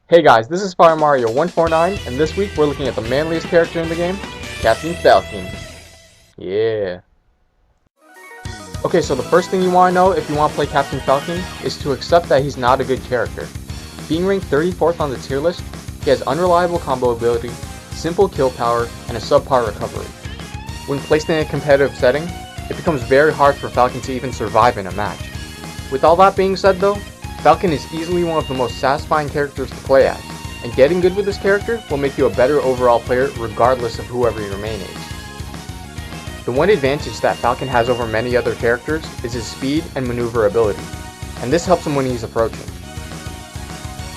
Hey guys, this is Fire Mario 149, and this week we're looking at the manliest character in the game, Captain Falcon. Yeah. Okay, so the first thing you want to know if you want to play Captain Falcon is to accept that he's not a good character. Being ranked 34th on the tier list, he has unreliable combo ability, simple kill power, and a subpar recovery. When placed in a competitive setting, it becomes very hard for Falcon to even survive in a match. With all that being said though, Falcon is easily one of the most satisfying characters to play as, and getting good with this character will make you a better overall player regardless of whoever your main is. The one advantage that Falcon has over many other characters is his speed and maneuverability, and this helps him when he's approaching.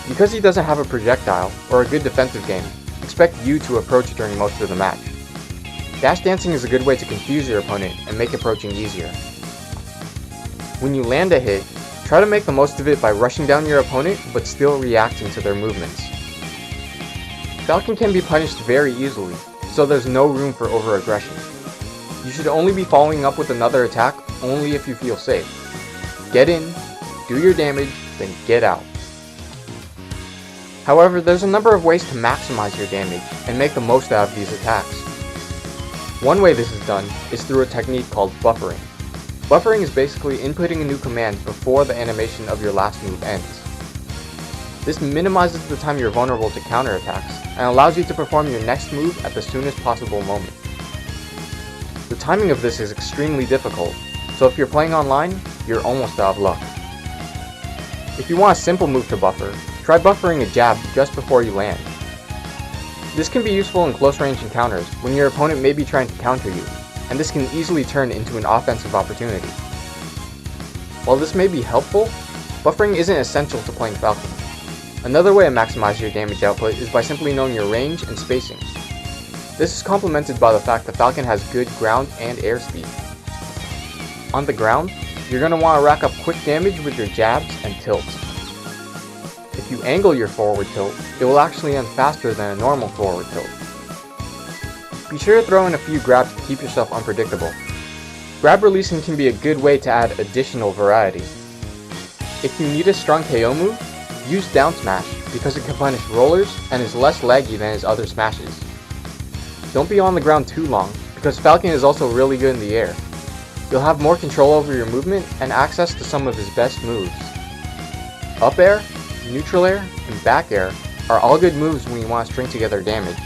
Because he doesn't have a projectile or a good defensive game, expect you to approach during most of the match. Dash dancing is a good way to confuse your opponent and make approaching easier. When you land a hit, try to make the most of it by rushing down your opponent but still reacting to their movements. Falcon can be punished very easily, so there's no room for over-aggression. You should only be following up with another attack only if you feel safe. Get in, do your damage, then get out. However, there's a number of ways to maximize your damage and make the most out of these attacks. One way this is done is through a technique called buffering. Buffering is basically inputting a new command before the animation of your last move ends. This minimizes the time you're vulnerable to counterattacks and allows you to perform your next move at the soonest possible moment. The timing of this is extremely difficult, so if you're playing online, you're almost out of luck. If you want a simple move to buffer, try buffering a jab just before you land. This can be useful in close range encounters when your opponent may be trying to counter you, and this can easily turn into an offensive opportunity. While this may be helpful, buffering isn't essential to playing Falcon. Another way to maximize your damage output is by simply knowing your range and spacing. This is complemented by the fact that Falcon has good ground and air speed. On the ground, you're going to want to rack up quick damage with your jabs and tilts. If you angle your forward tilt, it will actually end faster than a normal forward tilt. Be sure to throw in a few grabs to keep yourself unpredictable. Grab releasing can be a good way to add additional variety. If you need a strong KO move, use down smash because it can punish rollers and is less laggy than his other smashes. Don't be on the ground too long because Falcon is also really good in the air. You'll have more control over your movement and access to some of his best moves. Up air, neutral air, and back air are all good moves when you want to string together damage.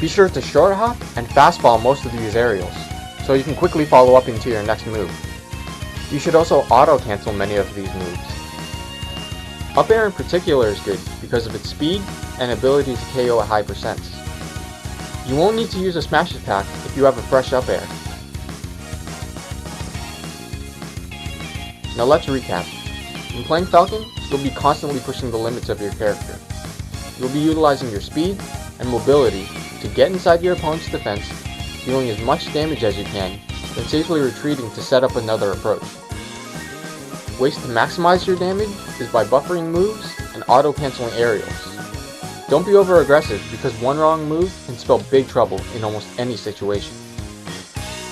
Be sure to short hop and fastball most of these aerials, so you can quickly follow up into your next move. You should also auto-cancel many of these moves. Up air in particular is good because of its speed and ability to KO at high percents. You won't need to use a smash attack if you have a fresh up air. Now let's recap. When playing Falcon, you'll be constantly pushing the limits of your character. You'll be utilizing your speed and mobility to get inside your opponent's defense, dealing as much damage as you can, then safely retreating to set up another approach. Ways to maximize your damage is by buffering moves and auto-canceling aerials. Don't be over-aggressive because one wrong move can spell big trouble in almost any situation.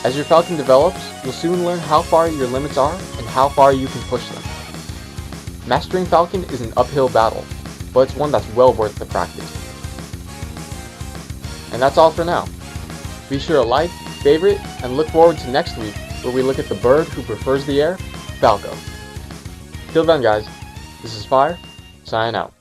As your Falcon develops, you'll soon learn how far your limits are and how far you can push them. Mastering Falcon is an uphill battle, but it's one that's well worth the practice. And that's all for now. Be sure to like, favorite, and look forward to next week where we look at the bird who prefers the air, Falco. Till then guys, this is Fire, signing out.